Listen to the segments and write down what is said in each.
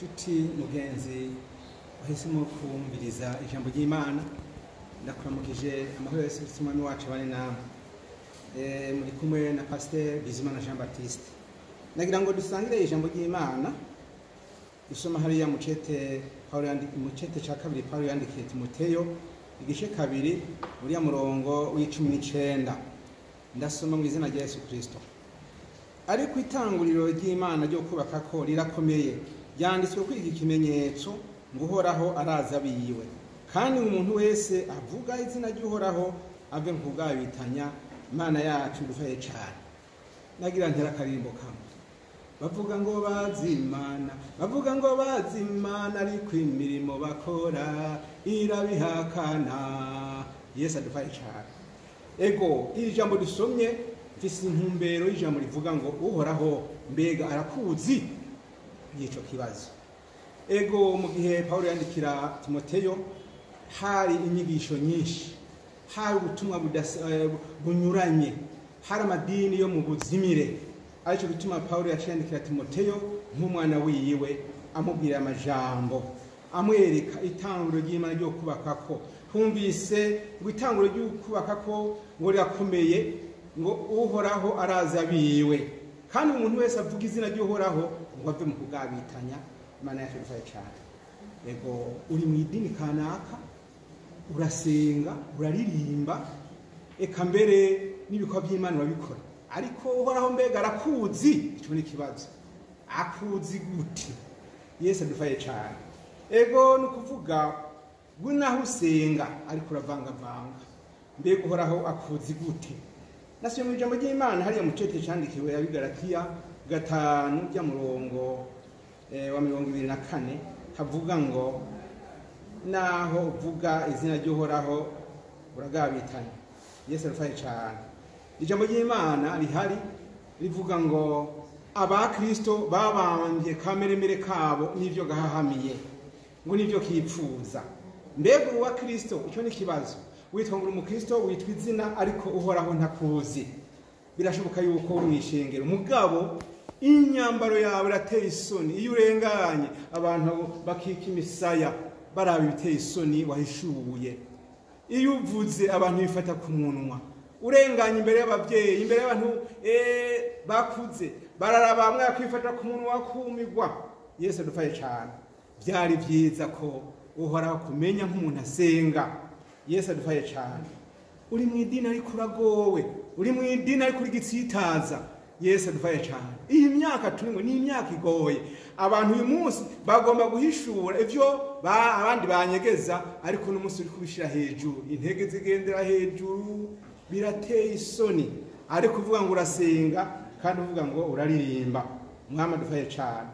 Nshuti mugenzi wahisemo kumviriza ijambo ry'Imana, ndakuramukije amahoro yose y'umwami wacu bane namwe. Muri kumwe na Pasteur Bizimana Jean Baptiste. Nagira ngo dusangire ijambo ry'Imana dusoma hariya mu cete ca kabiri Paulo yandikiye Timoteyo igice kabiri uriya murongo w'19. Ndasoma mu izina rya Yesu Kristo. Ariko itanguriro ry'Imana ryo kubaka ko rirakomeye, yanditswe kwiga ikimenyetso ngo Uhoraho araza biwe, kandi umuntu wese avuga izina ry'Uhoraho ave nk'ubwabitanya. Imana yacu dufaye cyane. Nagira ntera akarimbo kamwe, bavuga ngo bazimana, bavuga ngo bazimana, ariko imirimo bakora irabihakana. Yesu adufaye cyane. Ego iri jambo dusomye mfise intumbero y'ijambo rivuga ngo Uhoraho mbega arakuzi nico kibazo. Ego mu gihe Paulo yandikira Timoteyo hari inyigisho nyinshi, hari ubutumwa bunyuranye, hari amadini yo mu buzimire. Ariko gituma Paulo yacandikira Timoteyo nk'umwana wiwe, amubwira amajambo amwereka itanguriro ry'Imana ryo kubakako. Humvise ngo itanguriro ryo kubakako ngo rirakomeye, ngo Uhoraho araza biwe, kandi umuntu wese avuga izina ry'Uhoraho ngo ave mu kugabitanya. Imana yacu ifaye cyane. Ego uri mu idini kanaka, urasenga, uraririmba, eka mbere n'ibikwa by'Imana urabikora, ariko Uhoraho mbega arakuzi? Ico ni kibazo. Akuzi gute? Yesu adufaye cyane. Ego nukuvuga gunaho usenga ariko uravangavanga, mbega Uhoraho akuzi gute? Nasuye mu ijambo ry'Imana hariya mu cete candikiwe ya Bigalatiya 5 rya murongo wa 24 havuga ngo naho uvuga izina ry'Uhoraho uragabitanya. Yesu adufaye cyane. Ijambo ry'Imana rihari rivuga ngo abakristo babambye kameremere kabo n'ivyo gahahamiye, ngo nivyo kipfuza. Mbega uwa Kristo ico ni kibazo. Witwa ngo umukristo, witwa izina, ariko Uhoraho ntakuzi. Birashoboka yuko uri mwishengero mugabo inyambaro yawe irateye isoni. Iyo urenganye abantu bakika imisaya baraba ibiteye isoni wahishuye. Iyo uvuze abantu bifata ku munwa, urenganye imbere y'abavyeyi, imbere y'abantu bakuze, bararaba bamwe kwifata ku munwa wakumigwa. Yesu adufaye cyane. Byari byiza ko Uhoraho kumenya nk'umuntu asenga. Yesu adufaye cyane. Uri mu idini ariko uragowe, uri mu idini ariko urigitsitaza. Yesu adufaye cyane. Iyi myaka turimo ni imyaka igoye. Abantu uyu munsi bagomba guhishura ivyo abandi banyegeza, ariko n'umunsi uri kubishira hejuru, intege zigendera hejuru, birateye isoni. Ariko uvuga ngo urasenga kandi uvuga ngo uraririmba. Mwama adufaye cyane.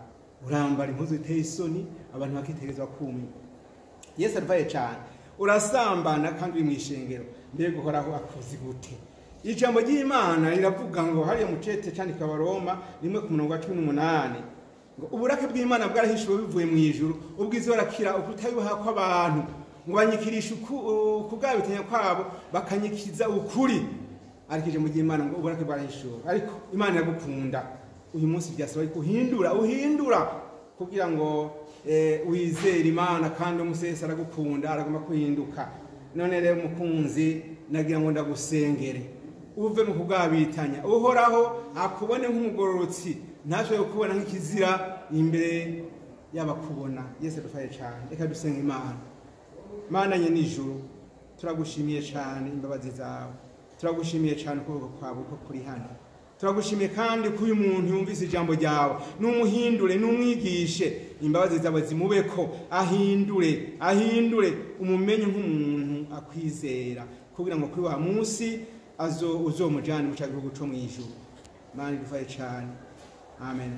Urambara impuzu iteye isoni, abantu bakitegereza kumwe. Yesu adufaye cyane. Urasambana kandi uri mwishengero, mbega Uhoraho akuzi gute? Ijambo ry'Imana riravuga ngo hariya mu cete candika Abaroma 1:18 ngo uburake bw'Imana bwarahishuwe bivuye mu ijuru, ubwiza barakira ukutayubaha kw'abantu, ngo banyikirisha kugabitanya kwabo bakanyikiza ukuri. Ariko ijambo ry'Imana ngo uburake bwarahishuwe, ariko Imana iragukunda. Uyu munsi byasaba ariko uhindura kugira ngo wizere Imana, kandi umusese aragukunda, aragomba kuhinduka. None rero mukunzi, nagira ngo ndagusengere uve mu kugabitanya. Uhoraho akubone nk'umugororotsi, ntashobora kubona nk'ikizira imbere y'abakubona. Yesu adufaye cyane. Reka dusenga Imana. Mana nye n'ijuru, turagushimiye cyane imbabazi zawe, turagushimiye cyane ukuboko kwawe uko kuri hano. Turagushimiye kandi ko uyu muntu yumvise ijambo ryawe, n'umuhindure, n'umwigishe, imbabazi zawe zimubeko, ahindure umumenye nk'umuntu akwizera, kugira ngo kuri wa munsi uzomujane mu gihugu cyo mu ijuru. Mana idufaye cyane. Amen.